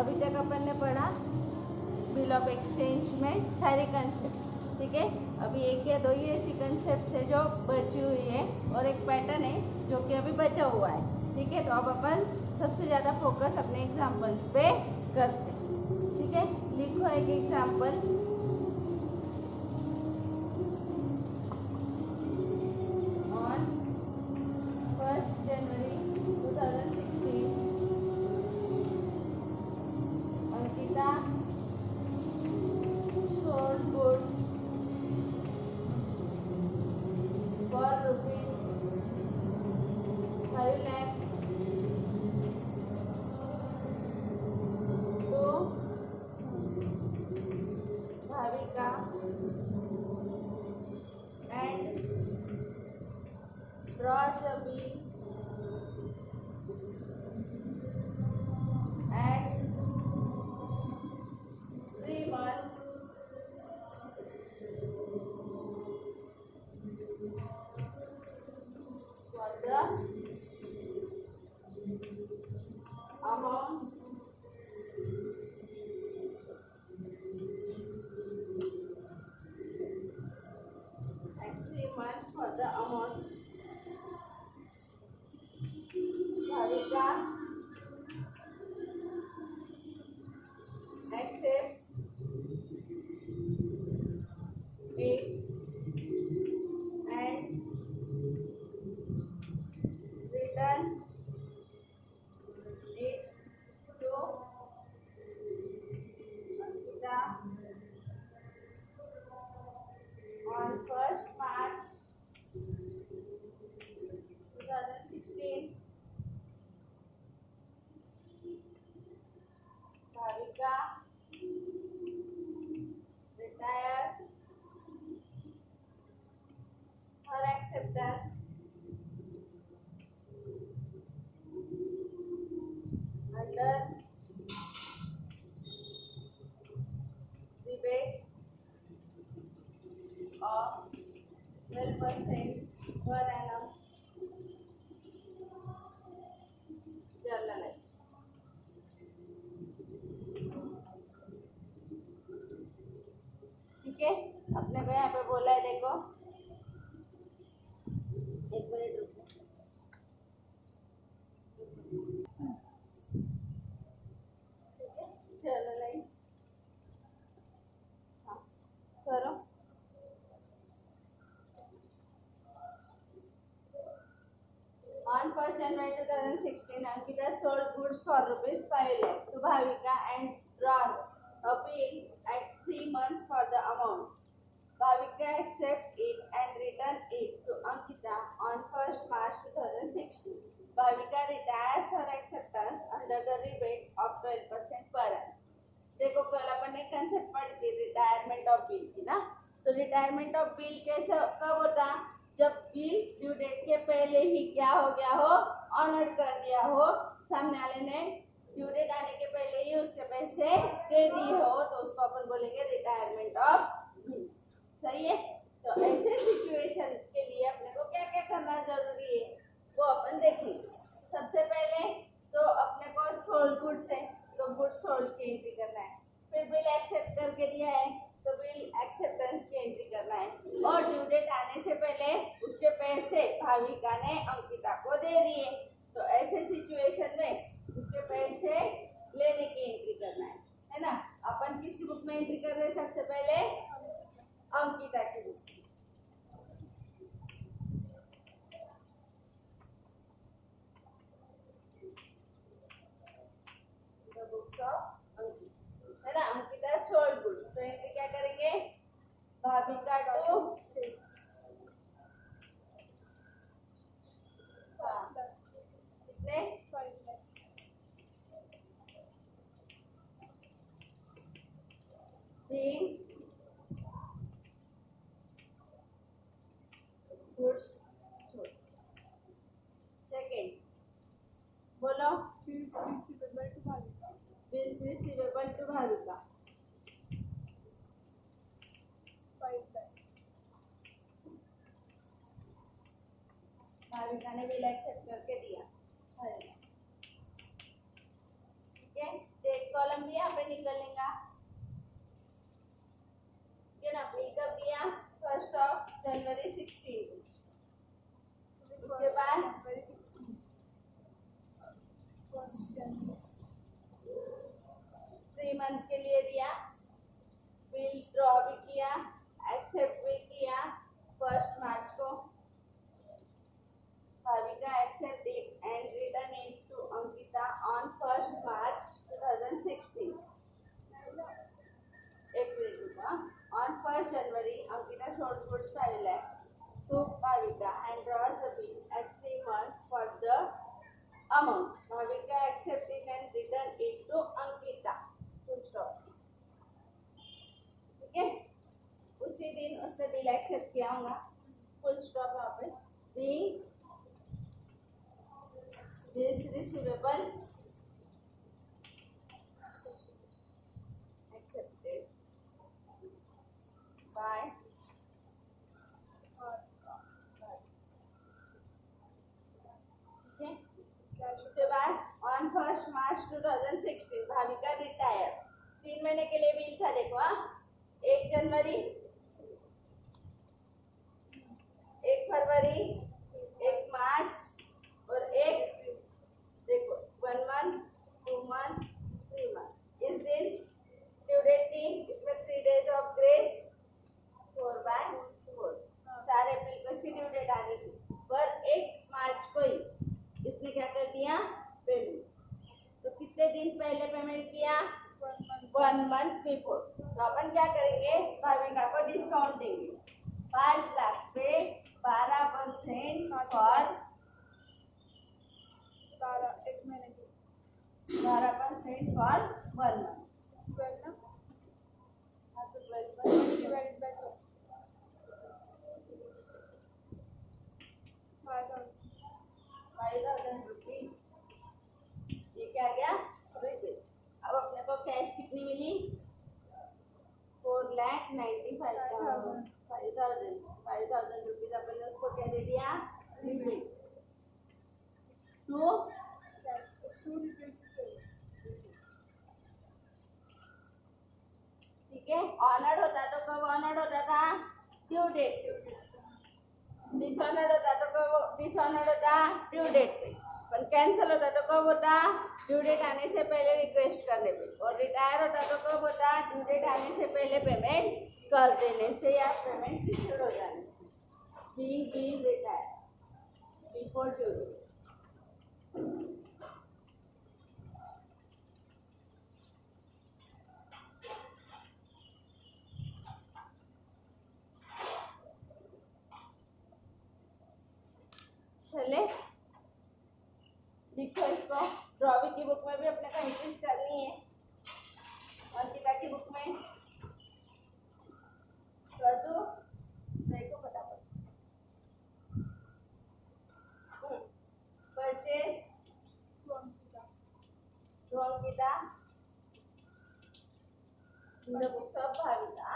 अभी तक अपन ने पढ़ा बिल ऑफ एक्सचेंज में सारे कंसेप्ट, ठीक है। अभी एक या दो ही ऐसी कंसेप्ट है जो बची हुई है और एक पैटर्न है जो कि अभी बचा हुआ है, ठीक है। तो अब अपन सबसे ज़्यादा फोकस अपने एग्जाम्पल्स पे करते हैं, ठीक है। लिखो एक example. On 1st January 2016 Ankita sold goods for rupees 5 lakh to Bhavika and draws the bill and 3 months for the amount and 3 months for the amount Bhavika accepts it and return it to Ankita on 1st March 2016. Bhavika retires her acceptance under rebate of 12% per annum journalist, ठीक है। अपने को यहाँ पे बोला है, देखो 1 minute रुको, ठीक है। जर्नलाइज करो। On 1st January 2016, Ankita sold goods for rupees 5 lakh to Bhavika and draws a bill at 3 months for the amount. Bhavika accepts it and returns it to Ankita on 1st March 2016. Bhavika retires her acceptance under the rebate of 12% per annum. देखो कल अपन ने concept पढ़ी थी retirement of bill की ना। तो retirement of bill कैसे कब होता, जब बिल ड्यू डेट के पहले ही क्या हो गया हो, ऑनर कर दिया हो, सामने वाले ने ड्यू डेट आने के पहले ही उसके पैसे दे दिए हो, तो उसको अपन बोलेंगे रिटायरमेंट ऑफ बिल, सही है। तो ऐसे सिचुएशन के लिए अपने को क्या क्या करना जरूरी है वो अपन देखेंगे। सबसे पहले तो अपने को सोल्ड गुड्स है तो गुड्स सोल्ड की एंट्री करना है, फिर बिल एक्सेप्ट करके दिया है तो बिल एक्सेप्टेंस की एंट्री करना है, और ड्यू डेट आने से पहले उसके पैसे भाविका ने अंकिता को दे दिए, तो ऐसे सिचुएशन में उसके पैसे लेने की एंट्री करना है ना। अपन किसकी बुक में एंट्री कर रहे हैं, सबसे पहले अंकिता की बुक। है ना, अंकिता सोल्ड गुड्स, तो एंट्री क्या करेंगे, भाविका टू कितने being goods sold. सेकेंड बोलो, bills receivable to Bhavika, bills receivable to Bhavika 5 lakh, Bhavika ने बिल एक्सेप्ट करके दिया, ठीक है। डेट कॉलम कर लेगा। ये ना बिल कब दिया? 1 जनवरी 16। उसके बाद 3 मंथ के लिए दिया, बिल ड्रॉ भी किया, एक्सेप्ट भी किया 1 मार्च को। Bhavika accept it and return it to Ankita on 1 March 2016. एक मिनट रुको। On 1 January, Ankita sold goods 5 lakh to Bhavika and draws a bill at 3 months for the amount. Bhavika accept it and return it to Ankita. Full stop. ठीक है? उसी दिन उसने bill accept किया होगा। Full stop यहाँ पे। Being bills receivable accepted by उसके बाद on 1 March 2016 भाविका रिटायर। 3 महीने के लिए बिल था, देखो 1 जनवरी, 1 फरवरी, 1 मार्च और 1 देखो 1 मंथ, 2 मंथ, 3 मंथ। इस दिन ड्यू डेट थी, इसमें 3 डेज ऑफ ग्रेस 4/4। 4 अप्रैल को इसकी ड्यू डेट आनी थी, पर 1 मार्च को ही इसने क्या कर दिया? पेमेंट। तो कितने दिन पहले पेमेंट किया? 1 मंथ बिफोर। तो अपन क्या करेंगे? भाविका को डिस्काउंट देंगे। 5 लाख पे 12% और 12% फॉर 1 मंथ। 5,000 रुपीज। ये क्या गया? रुपीज। अब अपने को कैश कितनी मिली? 4,95,000। 5,000 रुपीज अपन ने उसको क्या दे दिया? रुपीज। 2 ठीक है। ऑनर्ड होता तो कब ऑनर्ड होता था? Due date. डिसऑनर्ड होता तो कब डिसऑनर्ड होता? ड्यू डेट पे। पर कैंसिल होता तो कब होता? ड्यू डेट आने से पहले रिक्वेस्ट करने पे। और रिटायर होता तो कब होता? ड्यू डेट आने से पहले पेमेंट कर देने से या पेमेंट रिसीव हो जाने से। Being retire before due date. चले लिखो इसको। ड्रॉवी की बुक में भी अपने को एंट्रीज करनी है, अंकिता की बुक में कर दो। देखो फटाफट। Purchase to Ankita in the books of Bhavika.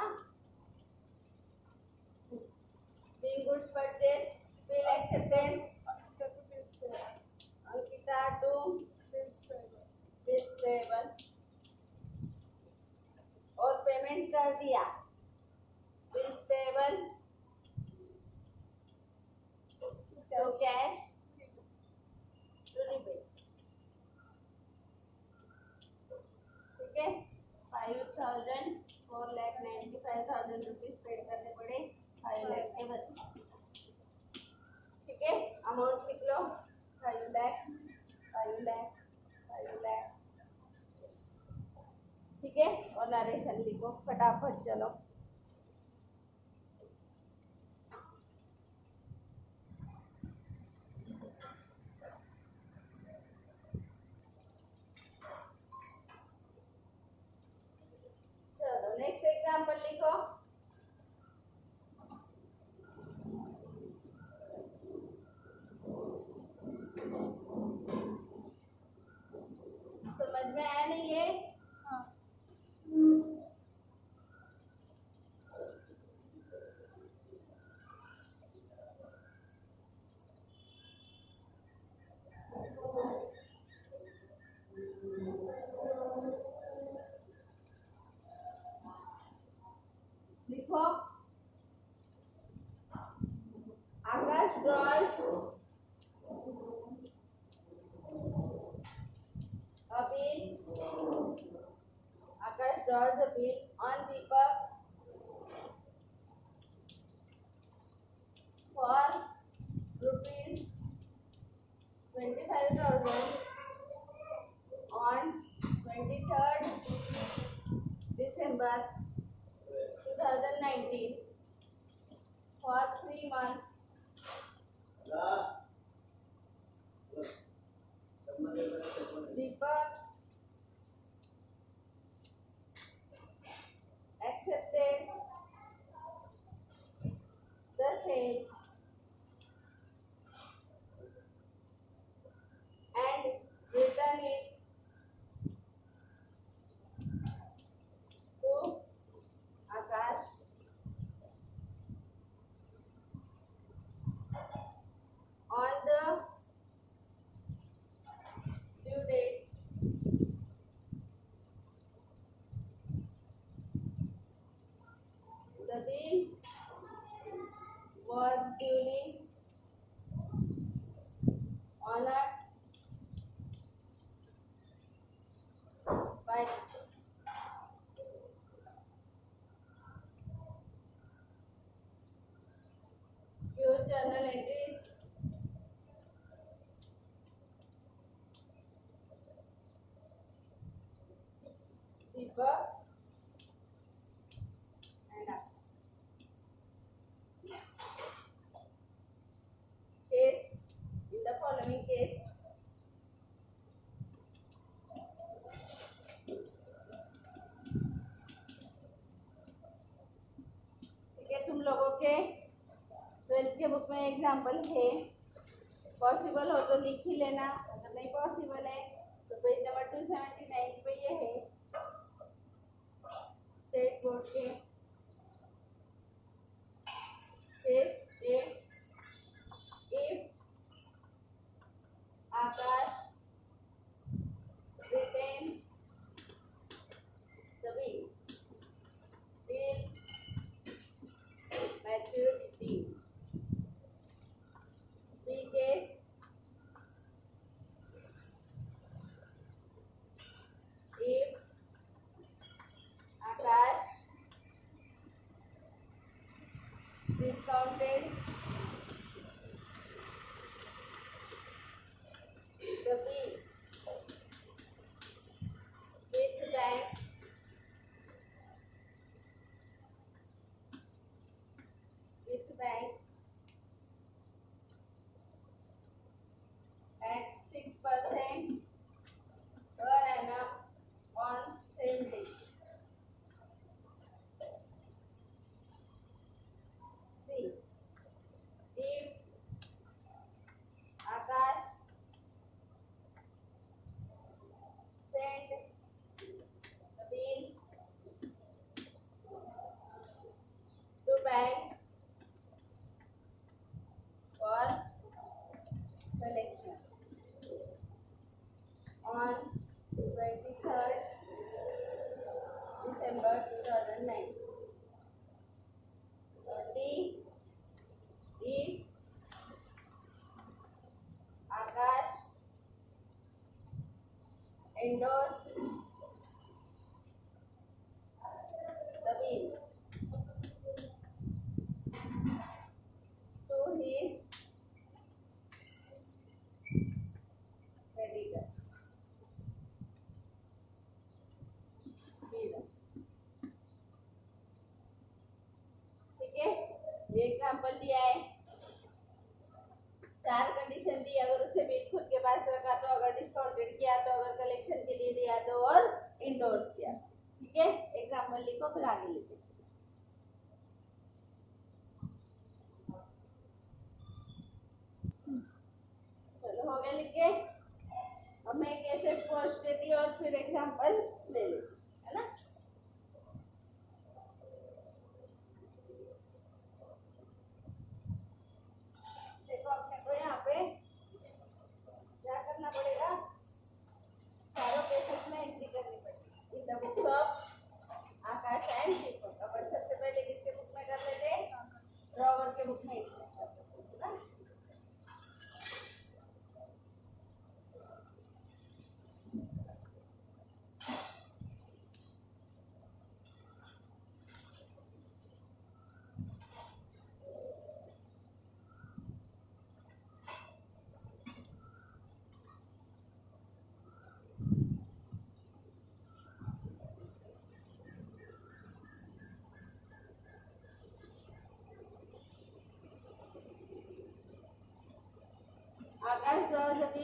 Being goods purchased, bill accepted. Ankita to bills payable और पेमेंट कर दिया। बिल्स पेबल तो कैश टू रिबेट। ठीक है। 5,000 4,95,000 रुपीज पेड करने पड़े 5 लाख के बदले। ठीक है। अमाउंट लिख लो। 5 लाख 5 लाख 5 लाख। ठीक है। और नरेशन लिखो फटाफट। चलो चलो नेक्स्ट एग्जांपल लिखो। समझ में आया नहीं है? draws the bill on Deepak for rupees 25,000 on 23rd December 2019 for 3 months. Deepak accepted the same and returned it to Akash on the due date. The bill was duly honored by your journal entries. Deepak and Akash. Case in the following case. ठीक है, तुम लोगों के 12th के book में example है, possible हो तो लिख ही लेना, अगर नहीं पॉसिबल है तो पेज नंबर 279 पे ये है स्टेट बोर्ड के case A. If Akash retains the bill maturity. B case, if Akash discounted the bill with bank at 6% per annum on same day. C. If Akash sent the bill to bank for collection on 23rd December 2009. D. If Akash endorsed the bill to his creditor. ठीक है, ये example दिया है, 4 condition दी, अगर उससे bill खुद के पास रखा तो, अगर डिस्काउंटेड किया तो, अगर कलेक्शन के लिए दिया तो, और इंडोर्स किया। ठीक है, एग्जाम्पल लिखो फिर आगे लिखो। चलो हो गया लिख के। अब मैं केसेस पहुंच देती और फिर एग्जाम्पल ले लेती, है ना। देखो अपने को यहाँ पे क्या करना पड़ेगा, चारों केसेस में एंट्री करनी पड़ेगी in the books of Akash and Deepak. अपन सबसे पहले किसके बुक में कर लेते हैं, ड्रॉवर के बुक में एंट्री करते हैं ना।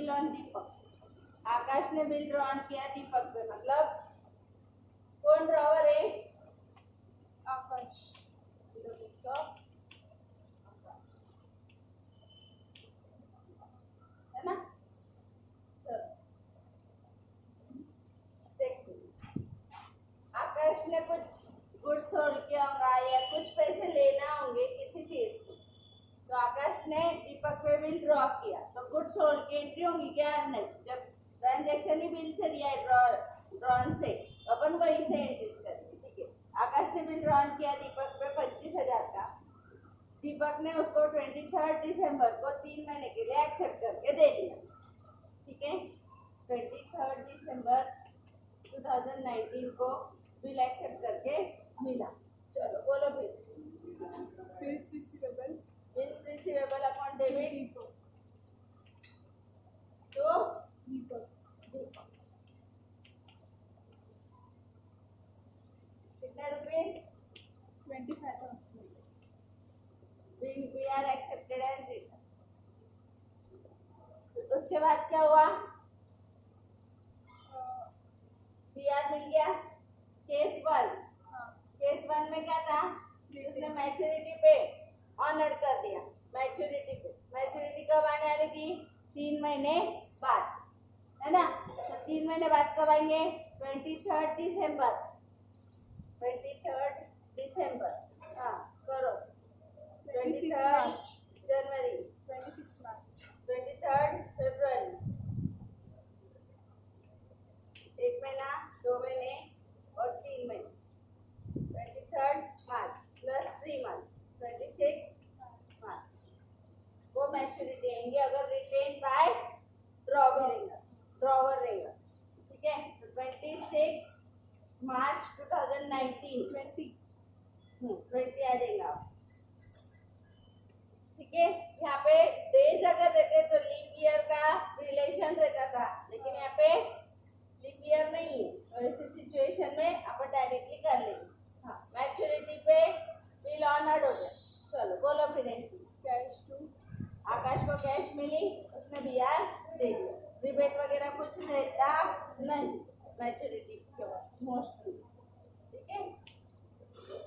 बिल ऑन दीपक। आकाश ने बिल ड्रॉ किया दीपक पे, मतलब कौन ड्रॉवर है? आकाश। है ना? देखो, आकाश ने कुछ गुड्स होल्ड किया होगा या कुछ पैसे लेना होंगे किसी चीज को, तो आकाश ने दीपक पे बिल ड्रॉ किया, तो गुड्स होल्ड की एंट्री होगी क्या? नहीं। जब ट्रांजैक्शन ही बिल से दिया है ड्रॉन से, तो अपन वही से एंट्री करेंगे। ठीक है, आकाश ने बिल ड्रॉ किया दीपक पे 25,000 का। दीपक ने उसको 23 दिसंबर को 3 महीने के लिए एक्सेप्ट करके दे दिया। ठीक है, 23 दिसंबर 2019 को बिल एक्सेप्ट करके मिला। चलो बोलो फिर। बिल्स रिसीवेबल अकाउंट डेबिट तो दीपक। कितने rupees? 25,000। we are accepted and written। उसके बाद क्या हुआ? बीआर मिल गया। केस 1, केस 1 में क्या था? उसने मैच्योरिटी पे ऑनर कर दिया। मैच्योरिटी कब आने वाली थी? 3 महीने बाद, है ना? तो 3 महीने बाद कब आएंगे? 23 दिसंबर। 23 दिसंबर, हाँ करो। 23 जनवरी, 23 फरवरी, 1 महीना, 2 महीने और 3 महीने। 23 मार्च प्लस 3 मंथ, 26 मार्च, वो मैच्योरिटी आएंगे अगर रिटेन बाय ड्रॉवर रहेगा। ठीक है, तो 26 मार्च 2019 20 आ जाएगा। ठीक है, यहाँ पे डेज अगर रहते तो लीप ईयर का रिलेशन रहता था, लेकिन यहाँ पे लीप ईयर नहीं है, तो ऐसी सिचुएशन में अपन डायरेक्टली कर लेंगे। हाँ, मैच्योरिटी पे बिल ऑनर्ड हो गया। चलो बोलो फिर। कैश टू, आकाश को कैश मिली, उसने बीआर दे दिया। रिबेट वगैरह कुछ रहता नहीं मैच्योरिटी के बाद मोस्टली। ठीक है,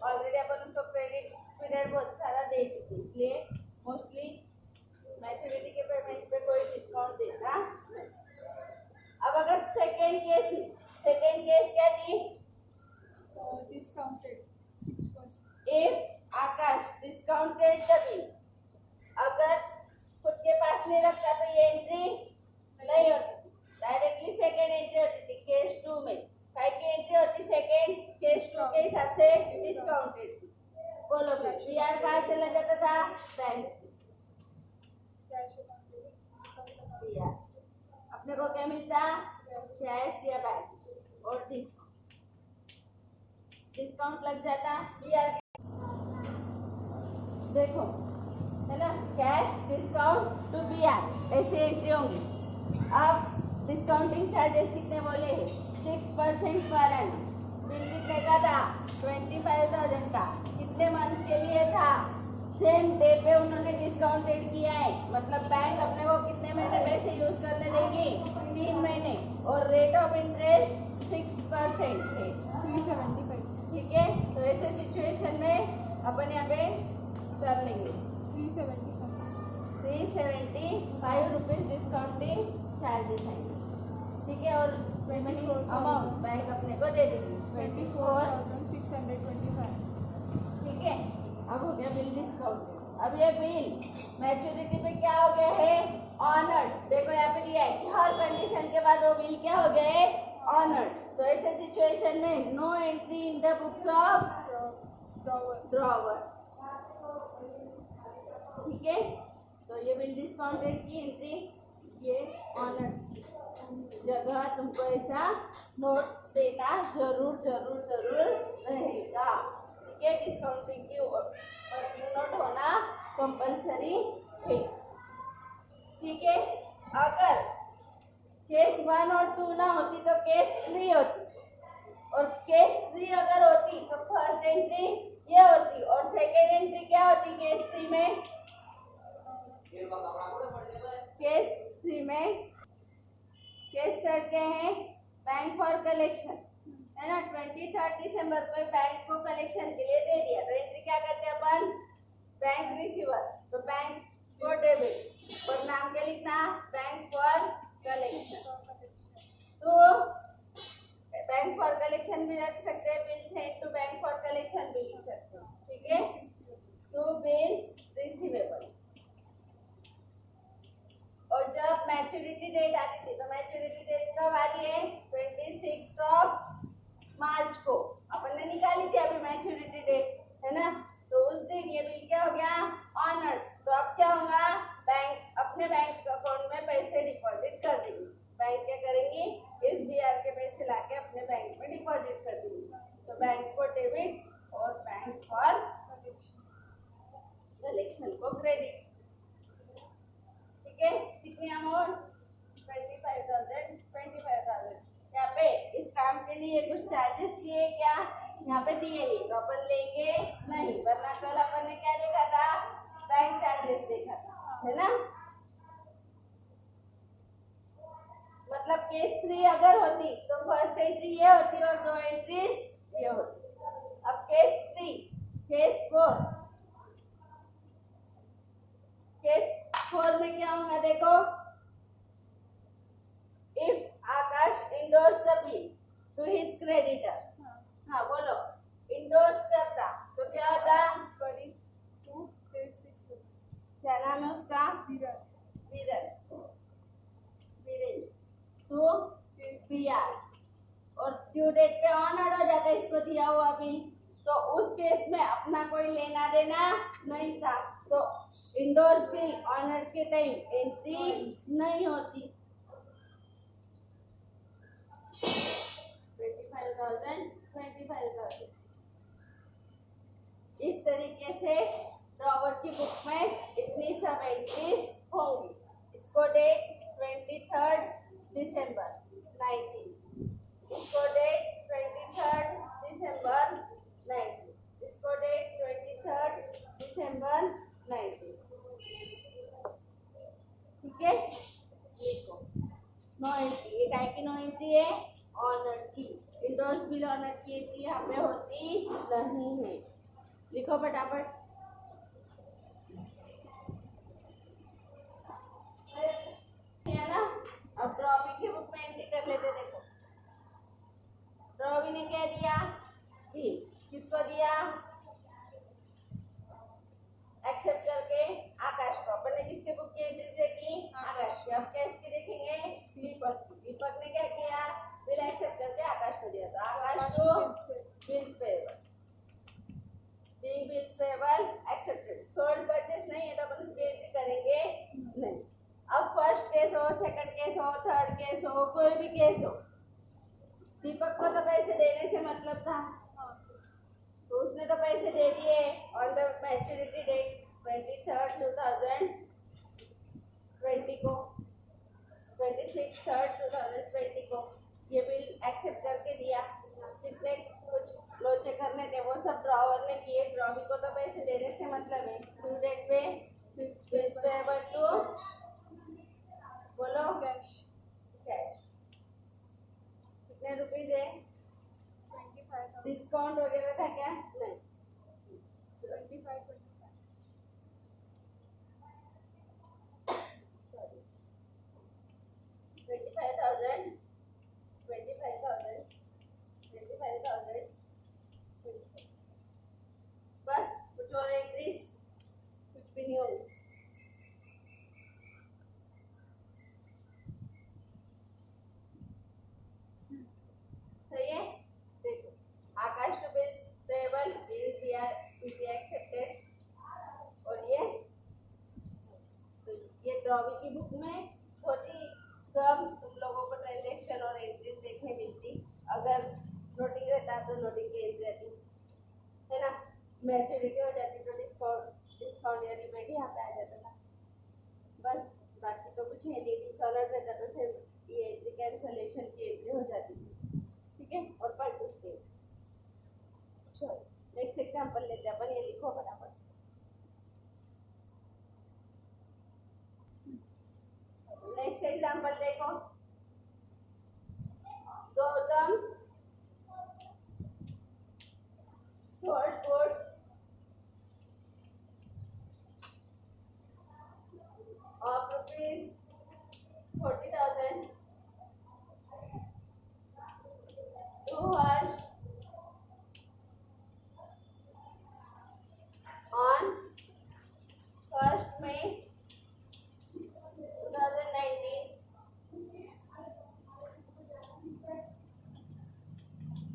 ऑलरेडी अपन उसको क्रेडिट पीरियड बहुत सारा दे चुके, इसलिए मोस्टली मैच्योरिटी के पेमेंट पे कोई डिस्काउंट देता नहीं। अब अगर सेकेंड केस क्या थी? Discounted 6%। If Akash discounted the bill, अगर खुद के पास नहीं रखता तो ये एंट्री नहीं होती, डायरेक्टली सेकेंड एंट्री होती थी केस 2 में। काय की एंट्री होती? सेकेंड केस 2 के हिसाब से डिस्काउंटेड। बोलो बीआर कहाँ चला जाता था? बैंक। बीआर अपने को क्या मिलता? कैश या बैंक, और डिस्काउंट लग जाता बीआर। देखो, है ना, कैश डिस्काउंट टू बीआर, ऐसे एंट्री होंगी। अब डिस्काउंटिंग चार्जेस कितने बोले हैं? 6% पर एनम। बिल कितने का था? 25,000 का। कितने मंथ के लिए था? सेम डे पे उन्होंने डिस्काउंटेड किया है, मतलब बैंक अपने को कितने महीने पैसे यूज करने देगी? 3 महीने, और रेट ऑफ इंटरेस्ट 6% है, 375। ठीक है, तो ऐसे सिचुएशन में अपन यहाँ पे कर लेंगे 375 रुपीज डिस्काउंटिंग चार्जेस आएंगे। ठीक है, और पेमेंट अमाउंट बैंक अपने को दे देगी 24,625। ठीक है, अब हो गया बिल डिस्काउंट। अब ये बिल मैच्योरिटी पे क्या हो गया है? ऑनर्ड। देखो यहाँ पे दिया है कि हर कंडीशन के बाद वो बिल क्या हो गया है? ऑनर्ड। तो ऐसे सिचुएशन में no entry in the books of drawer. ठीक है, तो ये बिल डिस्काउंटेड की एंट्री, ये ऑनर्ड की जगह तुमको ऐसा नोट देना जरूर रहेगा। ठीक है, डिस्काउंटिंग की नोट होना कंपलसरी है। ठीक है, अगर केस 1 और 2 ना होती तो केस 3 होती, और केस 3 अगर होती तो फर्स्ट एंट्री ये होती, और सेकेंड एंट्री क्या होती केस 3 में? केस 3 में केस थर्ड क्या है? बैंक फॉर कलेक्शन, है ना। 23 दिसंबर को बैंक को कलेक्शन के लिए दे दिया, तो एंट्री क्या करते हैं अपन? बैंक रिसीवर, तो बैंक को डेबिट और नाम क्या लिखना? Bank for collection. तो बैंक फॉर कलेक्शन भी रख सकते हैं, bill send to bank for collection भी लिख सकते हैं, ठीक है। तो बिल्स रिसीवेबल, और जब मैच्योरिटी डेट आती थी, तो मैच्योरिटी डेट कब आ रही है? 26 मार्च को अपन ने निकाली थी अभी मैच्योरिटी डेट, है ना। तो उस दिन ये बिल क्या हो गया? ऑनर्ड। तो अब क्या होगा? बैंक अपने बैंक अकाउंट में पैसे डिपॉजिट कर देंगे। बैंक क्या करेंगी? इस बीआर के पैसे लाके अपने बैंक में डिपॉजिट कर देंगे। तो बैंक को डेबिट और बैंक फॉर कलेक्शन को क्रेडिट, ठीक है। कितनी अमाउंट? 25,000। यहाँ पे इस काम के लिए कुछ चार्जेस दिए क्या? यहाँ पे दिए नहीं, तो अपन लेंगे नहीं, वरना कल अपन ने क्या देखा था? बैंक चार्जेस देखा था, है ना। मतलब केस 3 अगर होती तो फर्स्ट एंट्री ये होती और 2 एंट्रीज ये होती। अब केस 3, केस 4 में क्या होगा देखो। If Akash endorse the bill to his creditors, हाँ बोलो, इंडोर्स करता तो क्या होता? क्या नाम है उसका? विरल टू बीआर, और ड्यू डेट पे ऑनर्ड हो जाता है इसको दिया हुआ बिल, तो उस केस में अपना कोई लेना देना नहीं था, तो इंडोर्स बिल ऑनर्ड के टाइम एंट्री नहीं होती। 25,000 इस तरीके से ड्रॉवर की बुक में इतनी सब एंट्रीज होंगी। इसको डेट 23 दिसंबर 19, इसको डेट 23 दिसंबर 19, इसको डेट 23 दिसंबर 19, ठीक है। लिखो नो एंट्री, ये काय की नो एंट्री है? ऑनर की। इंडोर्स बिल ऑनर की एंट्री यहाँ पे होती नहीं है। लिखो फटाफट। है ना। अब ड्रॉवी की बुक में एंट्री कर लेते। देखो ड्रॉवी ने क्या दिया? बिल। किसको दिया? एक्सेप्ट करके आकाश को। अपन ने किसके बुक की एंट्री देखी? आकाश की। अब क्या इसकी देखेंगे? दीपक की। दीपक ने क्या किया? बिल एक्सेप्ट करके आकाश को दिया, तो आकाश को bills payable, being bills payable accepted. Sold purchase नहीं है तो अपन उसकी एंट्री करेंगे नहीं। अब फर्स्ट केस हो, सेकंड केस हो, थर्ड केस हो, कोई भी केस हो, दीपक को तो पैसे देने से मतलब था, तो उसने तो पैसे दे दिए ऑन द मैच्योरिटी डेट 23 2020 को, 26 2020 को ये बिल एक्सेप्ट करके दिया। जितने कुछ लोचे करने थे वो सब ड्रॉवर ने किए। ड्रॉवी को तो पैसे देने से मतलब है। ड्यू डेट पे बिल्स पेएबल टू, बोलो कैश। कितने रुपीज है? 25,000। डिस्काउंट वगैरह था क्या? नहीं, 25,000। बस कुछ और एंट्रीज कुछ भी नहीं होगी। सही है। देखो Akash to bills payable, bill be accepted, और ये ड्रॉवी की बुक में होती कब तुम लोगों को ट्रांजैक्शन और एंट्रीज देखने मिलती? अगर नोटिंग रहता तो नोटिंग की एंट्री रहती, है ना। मैच्योरिटी हो जाती तो डिस्काउंट या रिबेट यहाँ पे आ जाता था। बस बाकी तो कुछ है नहीं। डिसऑनर रहता तो सिर्फ ये एंट्री कैंसलेशन की एंट्री हो जाती थी, ठीक है। और परचेस के चलो नेक्स्ट एग्जांपल लेते हैं अपन। ये लिखो बराबर। नेक्स्ट एग्जांपल देखो।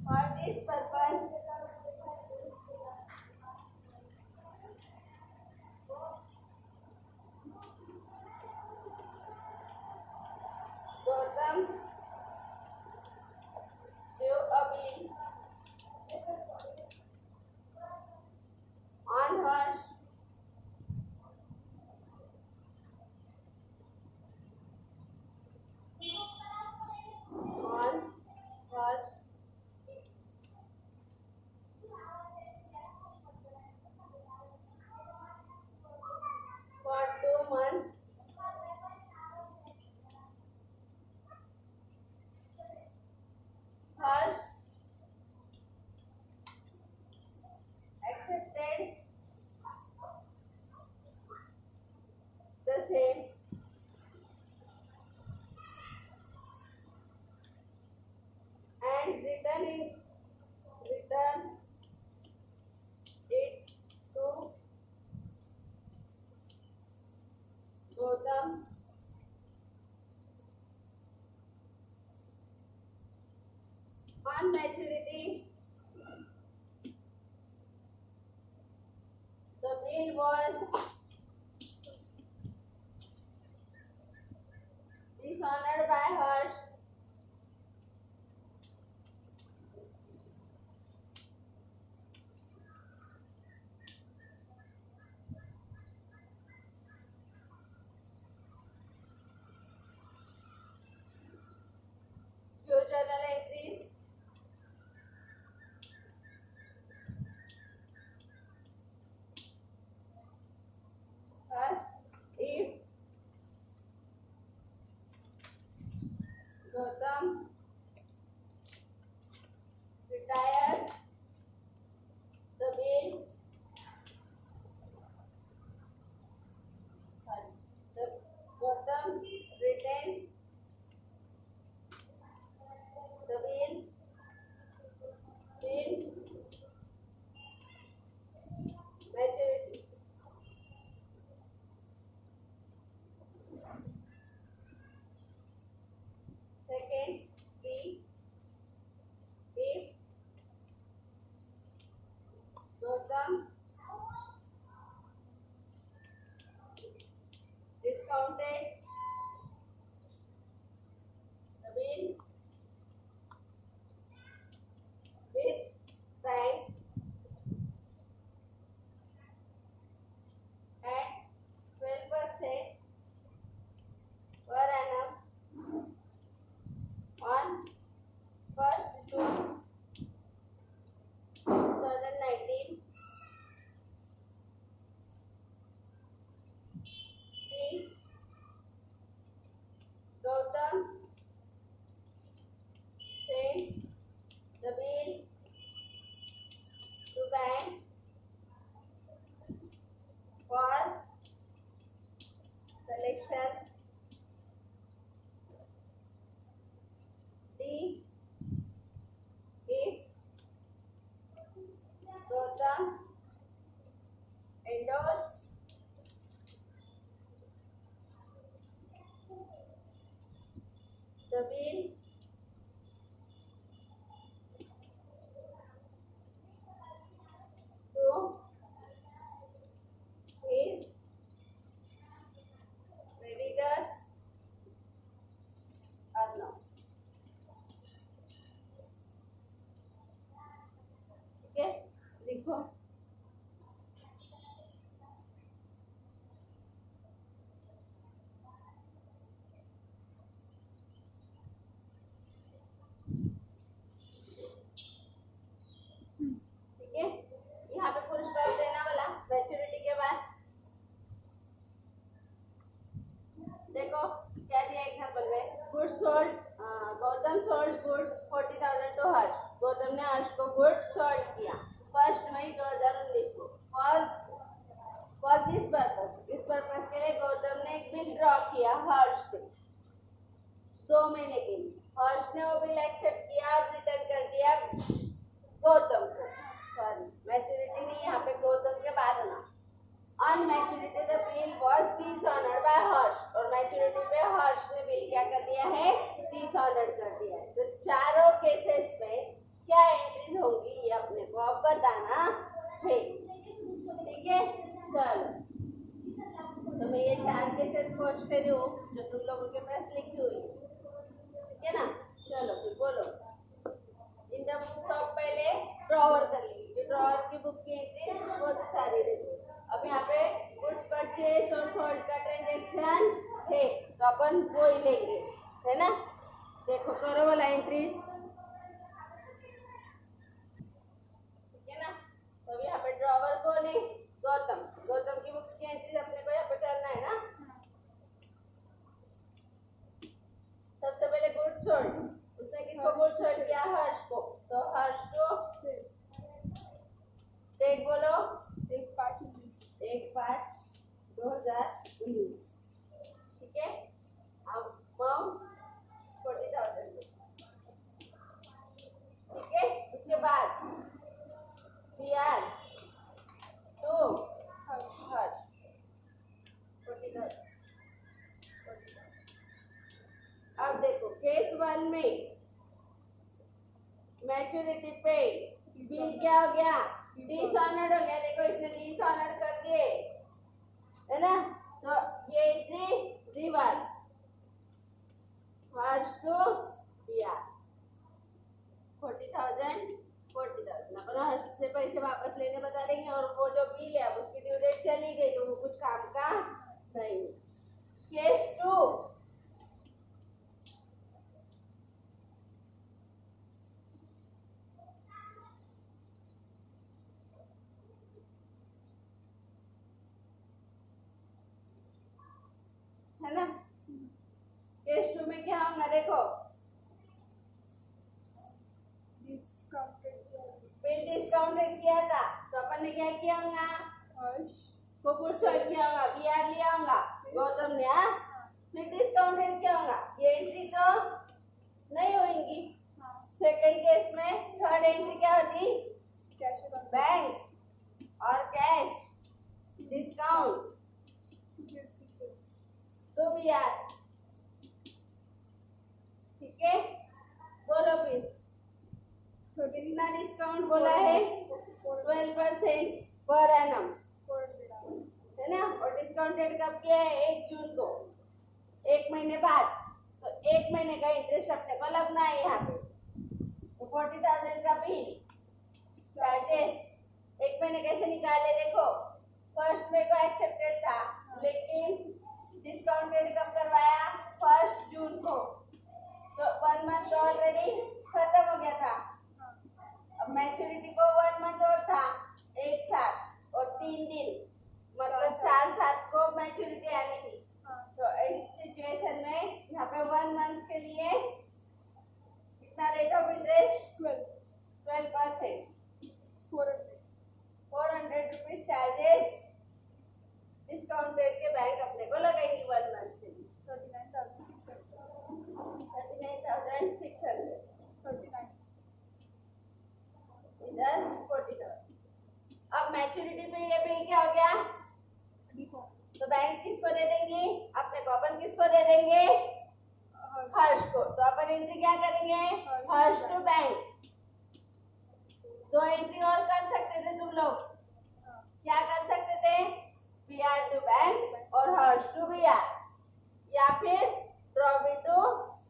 For this purpose, Gautam drew a bee on horse on horse for 2 months. Horse accepted the same and return it to Gautam. On maturity, the bill was dishonored by horse. Few journal entries. पे दूँ जो तुम लोगों के पास लिखी हुई, ठीक है ना। चलो फिर बोलो। इन द बुक्स ऑफ, पहले ड्रॉवर कर लीजिए, ड्रॉवर की बुक की एंट्रीज बहुत सारी रहती है। अब यहाँ पे गुड्स परचेस और सोल्ड का ट्रांजेक्शन है तो अपन वो ही लेंगे, है ना। देखो करो वाला एंट्रीज, ठीक है ना। तो अब यहाँ पे ड्रॉवर कौन है, गौतम। गौतम की बुक्स की एंट्रीज अपने को यहाँ पे करना है ना। सबसे पहले गुड्स सोल्ड, उसने किसको गुड्स सोल्ड किया, हर्ष को। तो हर्ष को डेट बोलो, 1/5/2019, ठीक है। अमाउंट 40,000, ठीक है। उसके बाद वी आर टू हर्ष 40,000। अब देखो केस 1 में मैच्योरिटी पे बिल क्या हो गया, डिसऑनर्ड हो गया। देखो इसने डिसऑनर्ड कर दिए, है ना। तो ये entry reverse, Harsh to Bihar 40,000 अपन हर्ष से पैसे वापस लेने बता देंगे, और वो जो बिल है अब उसकी ड्यू डेट चली गई तो वो कुछ काम का नहीं। केस 2, है ना। केस 2 में क्या होगा, देखो बिल डिस्काउंटेड किया था तो अपन ने क्या किया होगा, वो गुड्स सोल्ड किया होगा, बीआर लिया होगा गौतम ने, फिर डिस्काउंटेड किया होगा। ये एंट्री तो नहीं होगी। सेकंड केस में थर्ड एंट्री क्या होती, बैंक और कैश डिस्काउंट तो बीआर, ठीक है। बोलो फिर कितना डिस्काउंट बोला है, 12% पर एनम, है ना। और डिस्काउंटेड कब किया है, 1 जून को, 1 महीने बाद। तो 1 महीने का इंटरेस्ट अपने को लगना है यहाँ पे। तो 40,000 का बिल चार्जेस 1 महीने कैसे निकाले, देखो फर्स्ट में को एक्सेप्टेड था लेकिन डिस्काउंटेड कब करवाया, 1 जून को। तो 1 मंथ ऑलरेडी खत्म हो गया था। अब मैच्योरिटी को 1 मंथ और था, 1 साल और 3 दिन, मतलब 4/7 को मैच्योरिटी आने की। तो इस सिचुएशन में यहाँ पे 1 मंथ के लिए कितना rate of interest, 12%, 400 rupees charges discounted के बैंक अपने को लगाएंगे 1 मंथ के लिए, 39,600 इधर 40,000। अब मैच्योरिटी पे ये पे क्या हो गया, तो बैंक किसको दे देंगे, अपने को। अपन किसको दे देंगे, हर्ष को। तो अपन एंट्री क्या करेंगे, हर्ष टू बैंक। 2 एंट्री और कर सकते थे तुम लोग, क्या कर सकते थे, बीआर टू बैंक और हर्ष टू बीआर, या फिर ड्रॉबी टू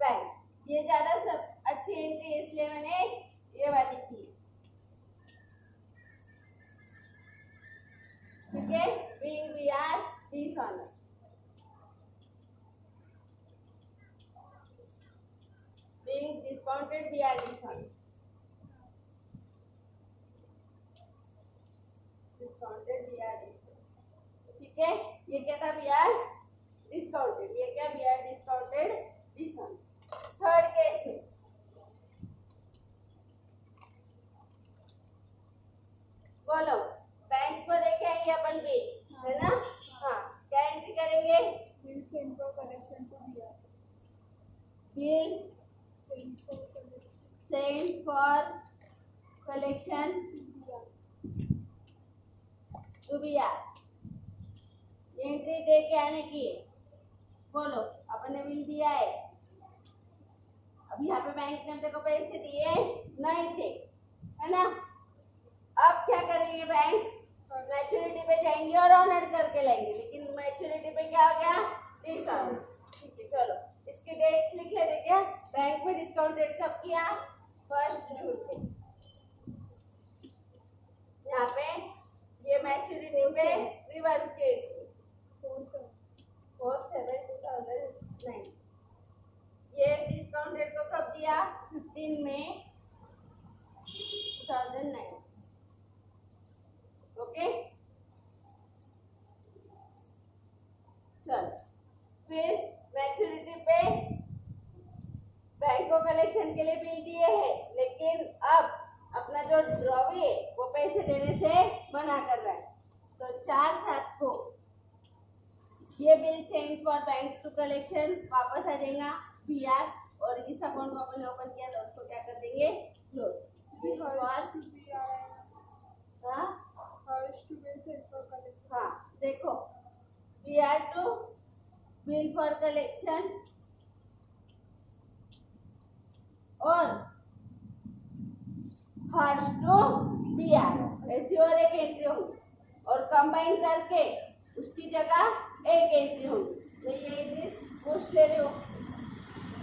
बैंक। ये ज्यादा सब अच्छी एंट्री है इसलिए मैंने ये वाली की, ठीक है। Being BR dishonoured, being discounted BR dishonoured, discounted BR dishonoured, ठीक है। ये क्या था, बीआर डिस्काउंटेड, ये क्या, BR discounted dishonoured. Third case में बोलो, बैंक को देखे आएंगे अपन बिल, है ना। हाँ, क्या एंट्री करेंगे, bill send for collection to BR, bill send for collection to BR, entry दे के आने की है। बोलो, अपन ने बिल दिया है, अब यहाँ पे बैंक ने अपने को पैसे दिए नहीं थे, है ना। अब क्या करेंगे, बैंक मैच्योरिटी पे जाएंगे और ऑनर करके लाएंगे, लेकिन मैच्योरिटी पे क्या हो गया, डिसऑनर। ठीक है, चलो इसकी डेट्स लिख लेते क्या। बैंक में डिस्काउंट रेट कब किया, 1 जून पे। यहाँ पे ये मैच्योरिटी पे रिवर्स डेट 4/7/2009। ये डिस्काउंट रेट को कब दिया, 15 मई 2009। ओके, चलो फिर मैच्योरिटी पे बैंक को कलेक्शन के लिए बिल दिए हैं, लेकिन अब अपना जो ड्रॉवी है वो पैसे देने से मना कर रहा है। तो 4/7 को ये bill send for bank to collection वापस आ जाएगा बीआर, और इस अकाउंट को अपन ने ओपन किया तो उसको क्या कर देंगे, क्लोज। हाँ देखो, BR to bill for collection और हर्ष टू बीआर, ऐसी और एक एंट्री होगी, और कंबाइन करके उसकी जगह एक एंट्री होगी। तो ये एंट्री पूछ ले रहे हो,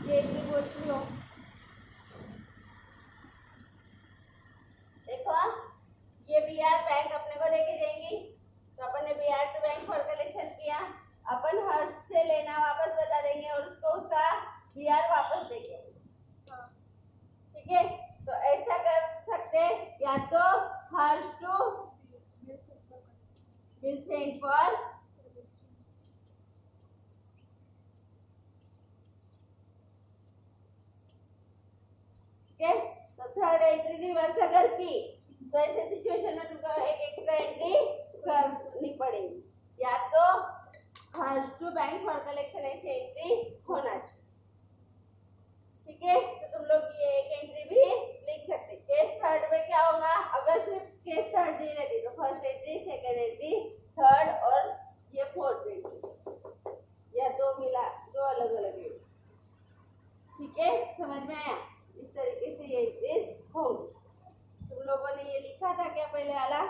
ये एंट्री पूछ रही हो, देखो ये बीआर बैंक अपने को लेके जाएंगी, तो अपन ने BR to bank for collection किया, अपन हर्ष से लेना वापस बता देंगे और उसको उसका बीआर वापस देंगे। ठीक है, तो ऐसा कर सकते हैं, या तो हर्ष टू बिल सेंड फॉर तो थर्ड एंट्री रिवर्स अगर की तो ऐसे सिचुएशन में तुमको एक एक्स्ट्रा एंट्री करनी पड़ेगी, या तो हर्ष टू बैंक फॉर कलेक्शन ऐसी एंट्री होना चाहिए। ठीक है, तो तुम लोग ये एक एंट्री भी लिख सकते। केस थर्ड में क्या होगा, अगर सिर्फ केस थर्ड दी रहती तो first entry, second entry, third और ये फोर्थ एंट्री, या दो मिला, दो अलग अलग एंट्री। ठीक है, समझ में आया, इस तरीके से ये एंट्रीज होंगी। तुम लोगों ने ये लिखा था क्या पहले वाला,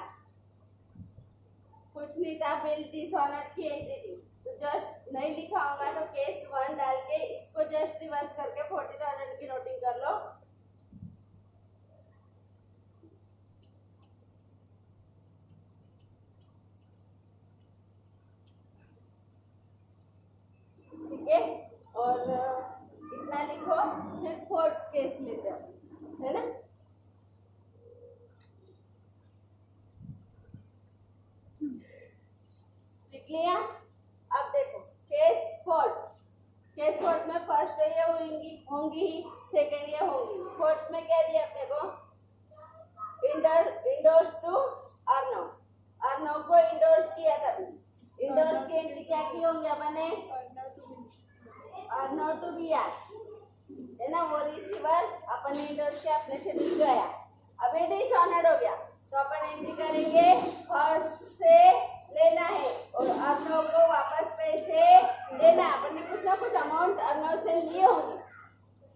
कुछ नहीं था, बिल डिसऑनर्ड की एंट्री थी, तो जस्ट नहीं लिखा होगा तो केस 1 डाल के इसको जस्ट रिवर्स करके 40,000 की नोटिंग कर लो। ठीक है, और इतना लिखो, फिर फोर्थ केस लेते हैं, है ना। लिख लिया। अब देखो केस फोर्थ में फर्स्ट ये होंगी ही, सेकंड ये होंगी, फोर्थ में क्या दिया अपने को, इंडोर्स टू अर्नव को इंडोर्स किया था। इंडोर्स की एंट्री क्या की होंगे अपन ने, अर्नव टू बीआर, है ना, वो रिसीवर अपन ने इंडोर्स के अपने से मिल गया। अब ये डिसऑनर्ड हो गया तो अपन एंट्री करेंगे, हर्ष से लेना है और अर्नव को वापस पैसे देना है। अपन ने कुछ ना कुछ अमाउंट अर्नव से लिए होंगे,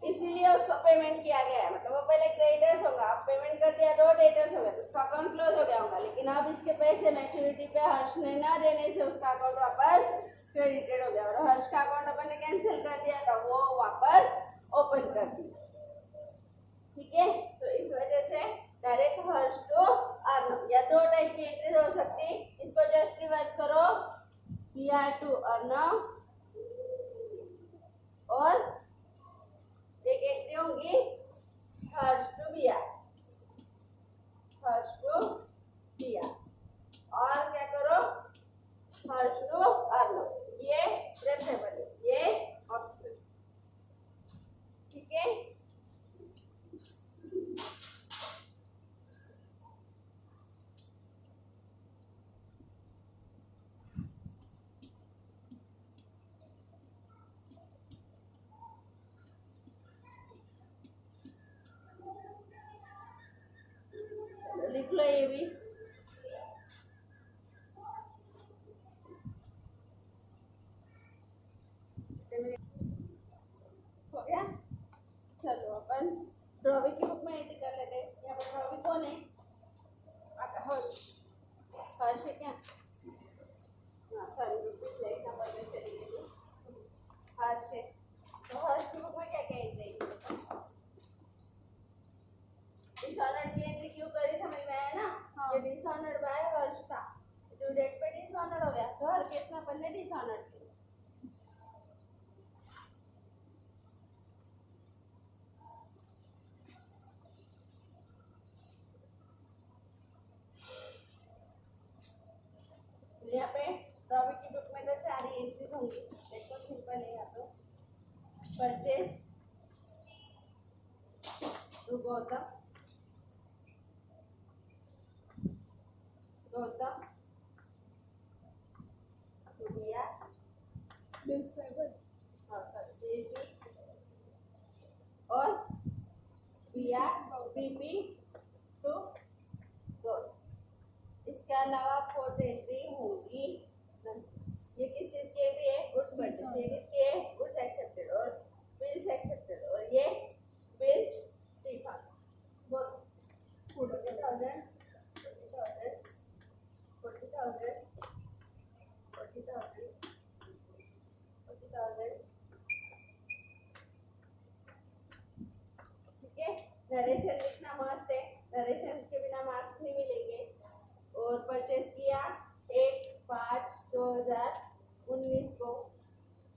इसीलिए उसको पेमेंट किया गया है। मतलब वो पहले क्रेडिटर्स होगा, अब पेमेंट कर दिया तो डेटर्स हो गया, तो उसका अकाउंट क्लोज हो गया होगा। लेकिन अब इसके पैसे मैच्योरिटी पे हर्ष ने ना देने से उसका अकाउंट वापस क्रेडिटेड हो गया, और हर्ष का अकाउंट अपन ने कैंसिल कर दिया था, वो वापस ओपन कर दिया। ठीक है, तो इस वजह से डायरेक्ट हर्ष टू अर्नव, या दो टाइप की एंट्रीज हो सकती, इसको जस्ट रिवर्स करो, बीआर टू अर्नव, और एक एंट्री होंगी हर्ष टू बीआर, और क्या करो, हर्ष टू अर्नव, ये प्रेफरेबल है, ये ऑप्शनल। ठीक है, लिख लो ये भी। हो गया, चलो अपन ड्रॉवी की बुक में एंट्री कर लेते हैं। यहाँ पर ड्रॉवी कौन है, हर्ष है क्या, हाँ सॉरी, पिछले एग्जाम्पल में चली गई। डिसऑनर्ड बाय वर्षा, ड्यू डेट पे डिसऑनर हो गया तो हर केस में अपन ने डिसऑनर किया। यहाँ पे रॉबी की बुक में तो 4 ही एंट्रीज होंगी, देखो सिंपल है। यहाँ पे purchase to Gautam, Gautam to दिया, बेबी और बिया बीबी टू गौतम। इसके अलावा 4 एंट्री होगी। ये किस चीज के लिए? गुड्स परचेज के, गुड्स एक्सेप्टेड और बिल्स एक्सेप्टेड, और ये बिल्स डिसऑनर। बोल 40,000 40,000 40,000 40,000 40,000। ठीक है, नरेशन लिखना मस्त है, नरेशन के बिना मार्क्स नहीं मिलेंगे। और परचेस किया 1/5/2019 को,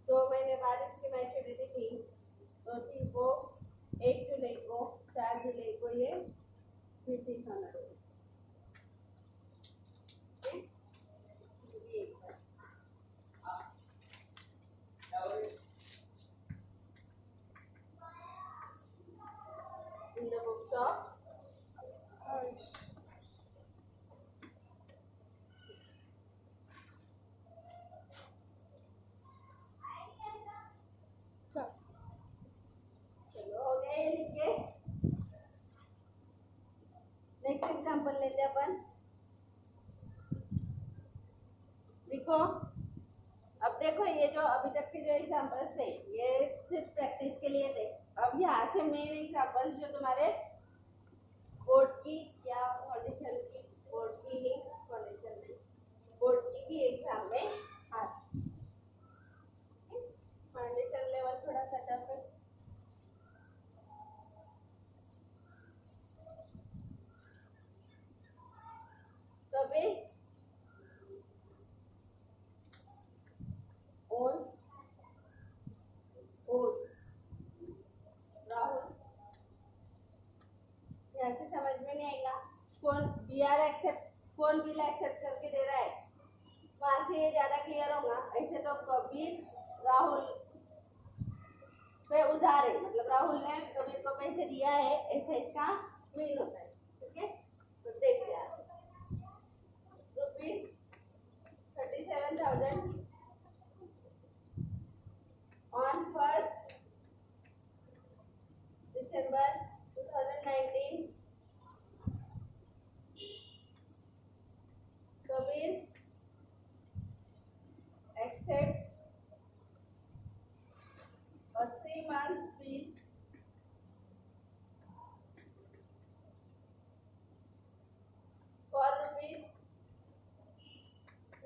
2 महीने बाद इसकी मैच्योरिटी थी, तो थी वो 1 जुलाई को, 4 जुलाई को ये फिर डिसऑनर हो in the books of चलो हो गया ये लिख के। नेक्स्ट एग्जांपल लेते हैं अपन। लिखो, अब देखो ये जो अभी तक के जो एग्जांपल्स थे ये सिर्फ प्रैक्टिस के लिए थे। अब यहाँ से मेन एग्जांपल्स जो तुम्हारे बोर्ड की या फाउंडेशन की, बोर्ड की ही, फाउंडेशन में, बोर्ड की भी एग्जाम में आती है। फाउंडेशन लेवल थोड़ा सा टफ है। कभी ओन ओस राहुल, यहाँ से समझ में नहीं आएगा कौन बी आर एक्सेप्ट, कौन बिल एक्सेप्ट करके दे रहा है, वहां से ये ज्यादा क्लियर होगा। ऐसे तो कबीर राहुल पे उधार है, मतलब राहुल ने कबीर को पैसे दिया है, ऐसा इसका मीन होता है। ठीक है, तो देखते हैं ₹37,000 on 1st December 2019, Kabir accepts a 3 months bill for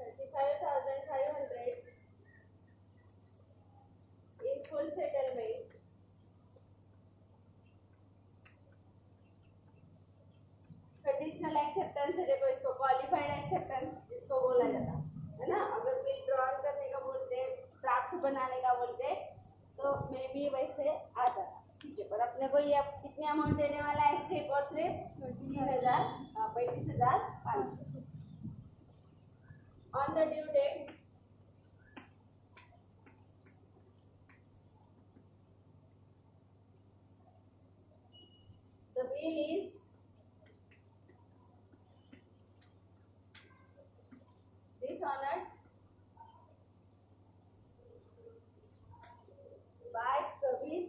₹35,500 in full settlement, conditional acceptance है। देखो इसको क्वालिफाइड एक्सेप्टेंस जिसको बोला जाता है ना। अगर बिल ड्रॉ करने का बोलते, ड्राफ्ट बनाने का बोलते, तो मे भी वैसे आ जाता। ठीक है, पर अपने को ये अब कितने अमाउंट देने वाला है, सिर्फ और सिर्फ 35,500 on the due date the bill is dishonored by Kabir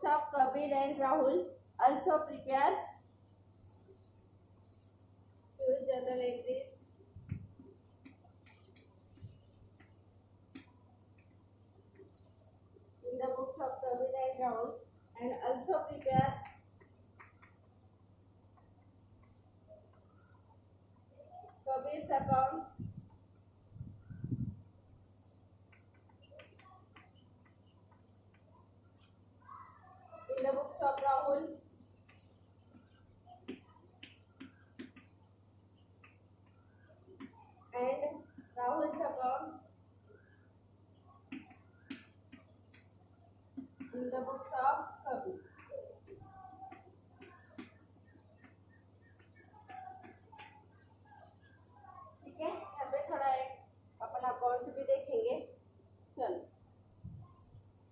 books of Kabir and Rahul also prepare few journal entries. In the books of Kabir and Rahul, and also prepare Kabir's account in the books of Rahul and Rahul's account in the books of Kabir. ठीक है, यहाँ पे थोड़ा एक अपना account भी देखेंगे. चलो,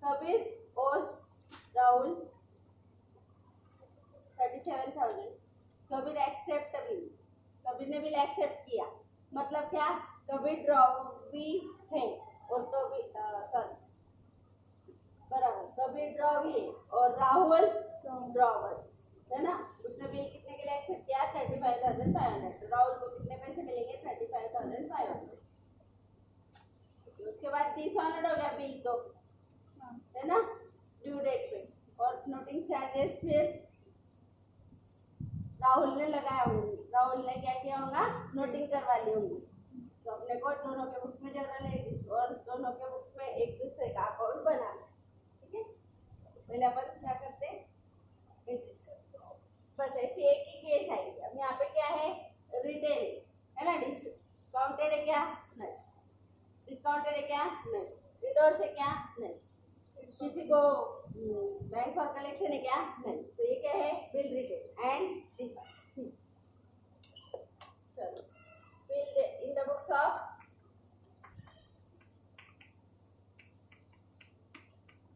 Kabir owes Rahul 37,000. Kabir accept bill. Kabir ने बिल एक्सेप्ट किया. मतलब क्या? कबीर ड्रॉ भी है और कबीर सॉरी बराबर कबीर ड्रॉ भी है और राहुल ड्रॉवर है ना. उसने बिल कितने के लिए एक्सेप्ट किया? 35,500. राहुल को कितने पैसे मिलेंगे? 35,500. उसके बाद डिसऑनर्ड हो गया बिल तो, है ना, ड्यू डेट पे. और नोटिंग चार्जेस फिर राहुल ने लगाया होंगे. राहुल ने क्या किया होगा? नोटिंग करवा ली होंगी. तो अपने को दोनों के बुक्स में जर्नल एंट्रीज और दोनों के बुक्स में एक दूसरे का अकाउंट बनाना. ठीक है, पहले अपन क्या करते हैं? बस ऐसी एक ही केस आएगी. अब यहाँ पे क्या है? रिटेल है ना. डिस्काउंटेड है क्या? नहीं. डिस्काउंटेड है क्या? नहीं. रिटोर से क्या? नहीं. किसी को बैंक फॉर कलेक्शन है क्या? नहीं. तो ये क्या है? Bill retail and discount. चलो, bill in the books of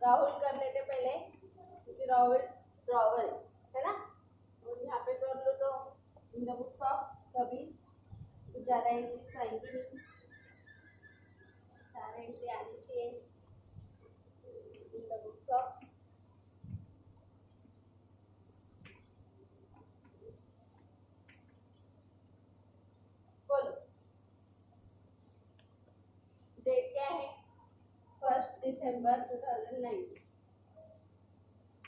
Rahul कर लेते पहले, क्योंकि राहुल ड्रॉवर है ना. और यहाँ पे कर लो तो इन द बुक्स ऑफ कबीर. कुछ ज़्यादा एंट्रीज आएंगी नहीं, सारे एंट्री आनी चाहिए इन द बुक्स ऑफ बोलो. डेट क्या है? 1 दिसंबर 2019.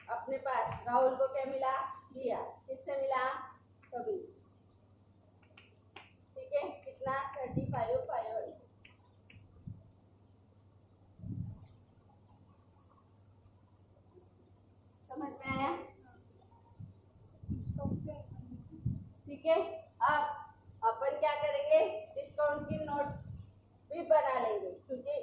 अपने पास राहुल को क्या मिला? लिया. किससे मिला? कबीर. ठीक है, कितना? 35,500. समझ में आया? ठीक है, अब अपन क्या करेंगे? डिस्काउंट की नोट भी बना लेंगे, क्योंकि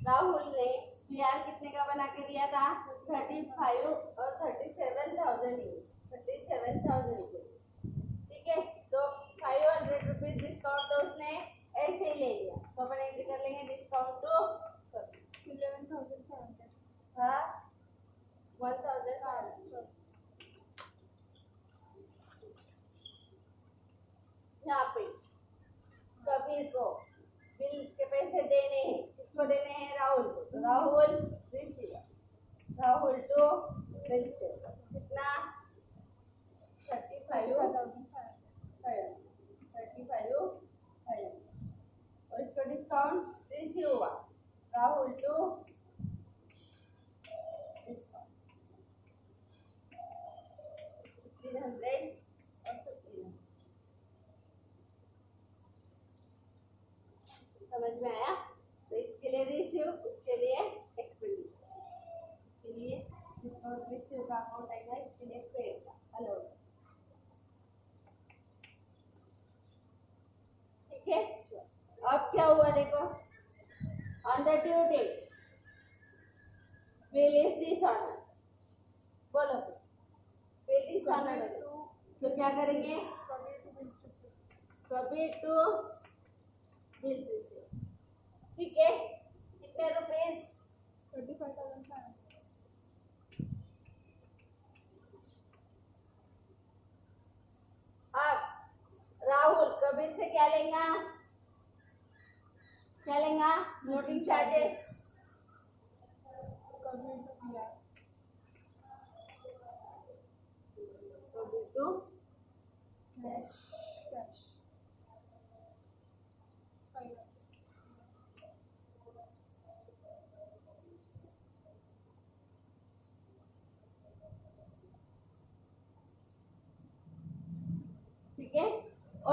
राहुल ने सीआर कितने का बना के दिया था? 35 और 37,000. 37,000. ठीक है, तो 500 रुपीज डिस्काउंट तो उसने ऐसे ही ले लिया. तो अपन एंट्री कर लेंगे डिस्काउंट टू 11,500. हाँ, 1,500. यहाँ पे कबीर को बिल के पैसे देने हैं. किसको देने हैं? राहुल को. तो Rahul receiver. Rahul to register. कितना? 35,500. और इसको डिस्काउंट रिसीव हुआ. राहुल टू डिस्काउंट 1,500 और 1,500. समझ में आया? तो इसके लिए रिसीव, उसके लिए एक्सपेंडिचर. इसके लिए डिस्काउंट रिसीव का अकाउंट आएगा, इसके लिए पेड का अलग. ठीक है, अब क्या हुआ देखो. On the due date bill is dishonoured. बोलो, बिल डिसऑनर्ड. तो क्या करेंगे? Kabir to bill receive. ठीक है, कितने रुपीज? 35,500. अब राहुल कबीर से क्या लेगा? क्या लेगा? Noting charges.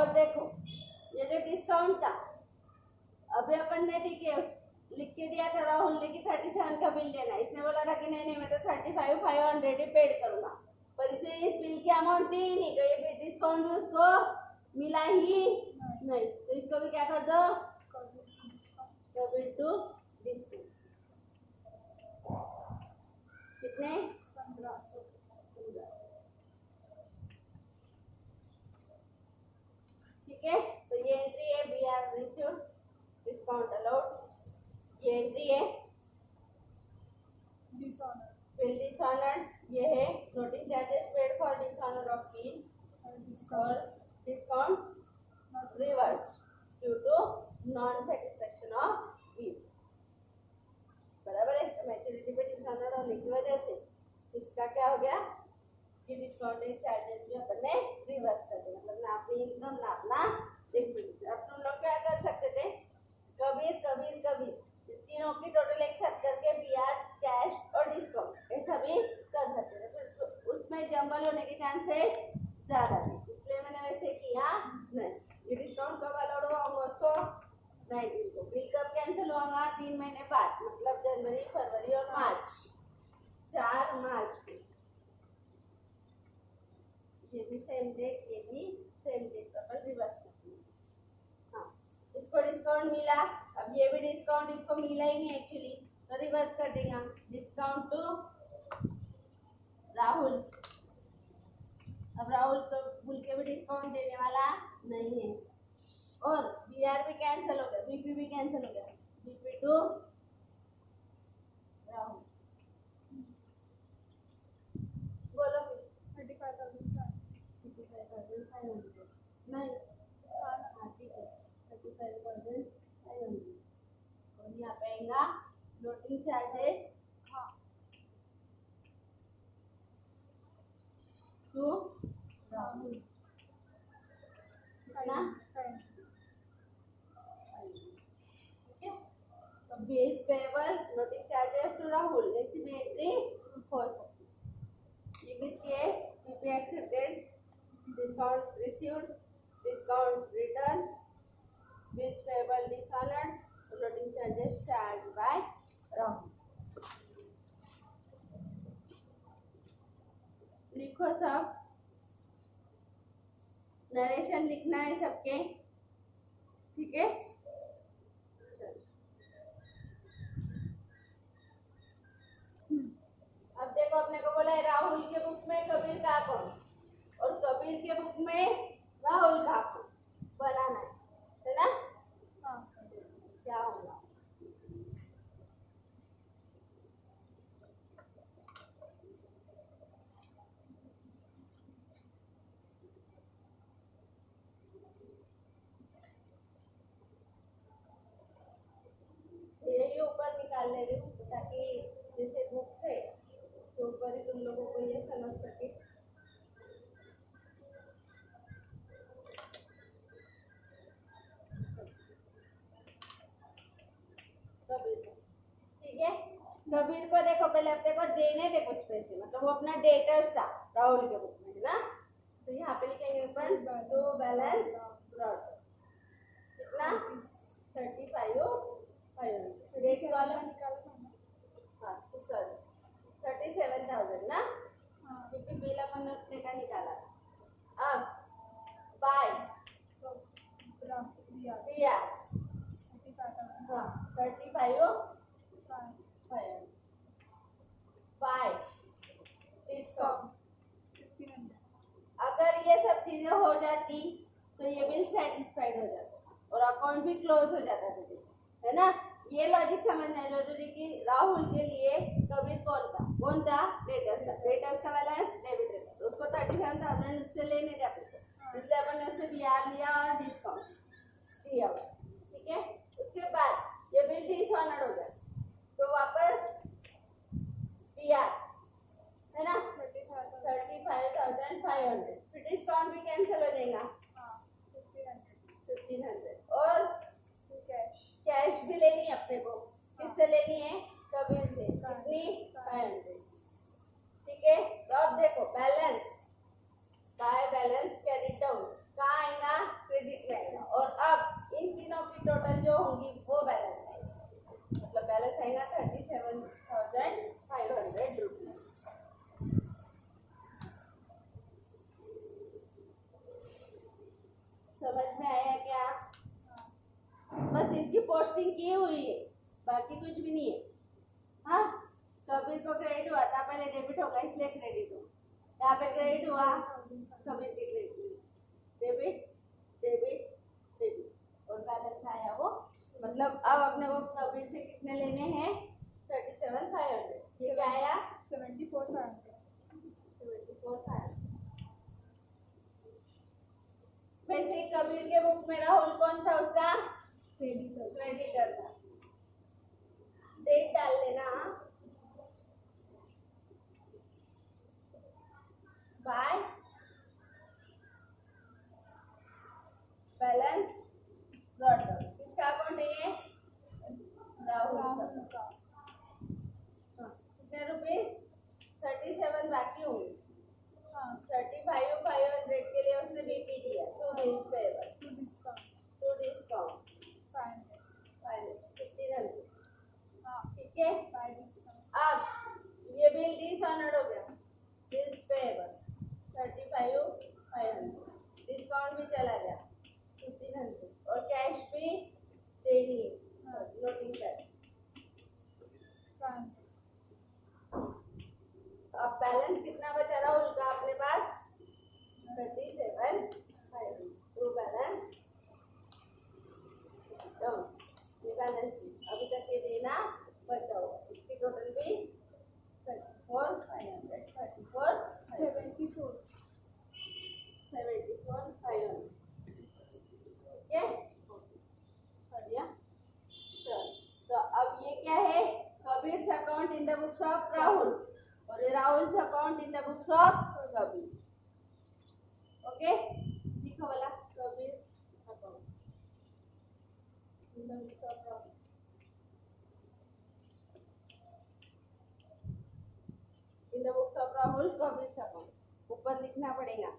और देखो ये जो डिस्काउंट था अभी अपन ने ठीक है लिख के दिया था राहुल ने कि 37 का बिल देना, इसने बोला था कि नहीं मैं तो 35,500 ही पेड करूंगा, पर इसने इस बिल की अमाउंट दी ही नहीं, तो ये डिस्काउंट भी उसको मिला ही नहीं, तो इसको भी क्या कर दो डेबिट टू डिस्काउंट। कितने 1500। ठीक है, तो ये एंट्री है B R received discount allowed, ये एंट्री है बिल डिसऑनर्ड, ये है noting charges paid for dishonour of bill और discount reverse due to non satisfaction of bill. बराबर है, तो मैच्योरिटी पे डिसऑनर होने की वजह से इसका क्या हो गया कि डिस्काउंटेड चार्जेस भी अपन ने रिवर्स कर दिया, मतलब ना अपनी इनकम ना अपना एक्सपेंस। अब तुम लोग क्या कर सकते थे, कबीर कबीर कबीर तीनों की टोटल एक साथ करके बीआर कैश और डिस्काउंट ऐसा भी कर सकते थे, फिर उसमें जंबल होने के चांसेस ज्यादा है, इसलिए मैंने वैसे किया नहीं। ये डिस्काउंट कब अलाउड हुआ होगा उसको 19 को, बिल कब कैंसिल होगा 3 महीने बाद, मतलब जनवरी फरवरी और मार्च, 4 मार्च को, ये भी सेम डेट ये भी सेम डेट पर रिवर्स करते हैं। हाँ, इसको डिस्काउंट मिला, अब ये भी डिस्काउंट इसको मिला ही नहीं एक्चुअली, तो रिवर्स कर देगा डिस्काउंट टू राहुल। अब राहुल तो भूल के भी डिस्काउंट देने वाला नहीं है, और बीआर भी कैंसिल हो गया, बीपी भी कैंसिल हो गया, बीपी टू राहुल। बोलो 35,500 नहीं, हाँ ठीक है 35,500 और यहाँ पे आएगा नोटिंग चार्जेस टू राहुल कितना, ठीक है, तो bills payable noting charges to Rahul ऐसी भी एंट्री हो सकती है। ये किसकी है, PP accepted, discount received, discount return, bills payable dishonoured, noting charges charge by Rahul. लिखो सब, नरेशन लिखना है सबके, ठीक है। अब देखो अपने को बोला है राहुल के बुक में कबीर का अकाउंट और कबीर के बुक में राहुल का अकाउंट बनाना है ना। हाँ, क्या होगा, यही ऊपर निकाल ले रही हूँ ताकि जैसे बुक से उसके ऊपर ही तुम लोगों को ये समझ सके। ठीक है, कबीर को देखो पहले अपने को देने थे कुछ पैसे, मतलब वो अपना डेटर्स था राहुल के बुक में है ना, तो यहाँ पे लिखेंगे ऊपर टू बैलेंस ब्रॉड कितना 35,500 डेट वाला हाँ तो सॉरी 37,000 ना, क्योंकि बिल अपन ने उतने का निकाला था। अब बाय बियास हाँ 35,500 बाय डिस्काउंट। अगर ये सब चीजें हो जाती तो ये बिल सेटिस्फाइड हो जाता और अकाउंट भी क्लोज हो जाता है ना। ये लॉजिक समझना है जरूरी कि राहुल के लिए कबीर कौन था डेटर्स का बैलेंस डेबिट रहता, तो उसको 37,000 उससे लेने जाते थे, इसलिए अपन ने उससे बीआर लिया और डिस्काउंट दिया, ठीक है। उसके बाद ये बिल डिसऑनर्ड हो गया तो वापस बीआर है ना 35,500, फिर डिस्काउंट भी कैंसिल हो जाएगा 1,500 और कैश भी लेनी है अपने को, किससे लेनी है कबीर से, कितनी 500, ठीक है। तो अब देखो balance by balance carry down कहाँ आएगा इनवॉइसिंग की हुई है, बाकी कुछ भी नहीं है। हाँ, कबीर को क्रेडिट हुआ था, पहले डेबिट होगा इसलिए क्रेडिट हुआ, यहाँ पे क्रेडिट हुआ कबीर की क्रेडिट, डेबिट डेबिट डेबिट और बैलेंस आया वो, मतलब अब अपने को कबीर से कितने लेने हैं 37,500। ये क्या आया 74,500। 74,500। वैसे कबीर के बुक में राहुल कौन सा उसका क्रेडिटर था। डेट डाल लेना बाय बैलेंस ब्रॉट डाउन। किसका अकाउंट है ये राहुल का। कितने रुपीस 37 बाकी होंगे। 35,500 के लिए उसने बीपी दिया, टू डिस्काउंट 1500। ठीक है, अब ये बिल डिसऑनर्ड हो गया, बिल्स पेएबल 35,500, डिस्काउंट भी चला गया 1500 और कैश भी देनी है, नोटिंग कैश। अब बैलेंस कितना बचा राहुल का अपने पास 37,500। ट्रू बैलेंस डाउन, ये बैलेंस अभी तक ये देना बचा हुआ, इसकी टोटल भी 34,500 34,500। ठीक है, बढ़िया। चलो, तो अब ये क्या है Kabir's account in the books of Rahul और ये Rahul's account in the books of Kabir. Okay, लिखो वाला Kabir account in the books of Rahul, in the books of Rahul Kabir account ऊपर लिखना पड़ेगा।